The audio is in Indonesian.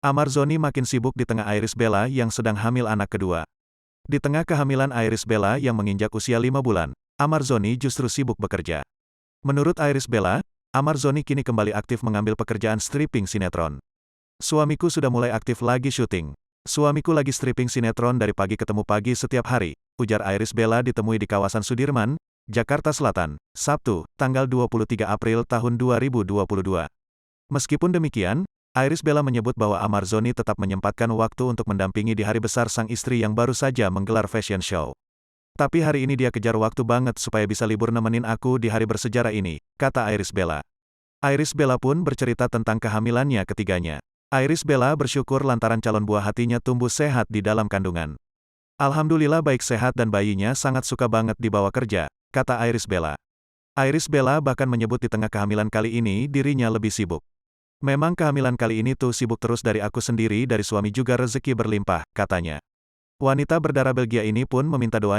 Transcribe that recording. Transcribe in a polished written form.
Amarzoni makin sibuk di tengah Iris Bella yang sedang hamil anak kedua. Di tengah kehamilan Iris Bella yang menginjak usia 5 bulan, Amarzoni justru sibuk bekerja. Menurut Iris Bella, Amarzoni kini kembali aktif mengambil pekerjaan stripping sinetron. Suamiku sudah mulai aktif lagi syuting. Suamiku lagi stripping sinetron dari pagi ketemu pagi setiap hari, ujar Iris Bella ditemui di kawasan Sudirman, Jakarta Selatan, Sabtu, tanggal 23 April tahun 2022. Meskipun demikian, Iris Bella menyebut bahwa Amarzoni tetap menyempatkan waktu untuk mendampingi di hari besar sang istri yang baru saja menggelar fashion show. Tapi hari ini dia kejar waktu banget supaya bisa libur nemenin aku di hari bersejarah ini, kata Iris Bella. Iris Bella pun bercerita tentang kehamilannya ketiganya. Iris Bella bersyukur lantaran calon buah hatinya tumbuh sehat di dalam kandungan. Alhamdulillah baik sehat dan bayinya sangat suka banget dibawa kerja, kata Iris Bella. Iris Bella bahkan menyebut di tengah kehamilan kali ini dirinya lebih sibuk. Memang kehamilan kali ini tuh sibuk terus dari aku sendiri dari suami juga rezeki berlimpah, katanya. Wanita berdarah Belgia ini pun meminta doanya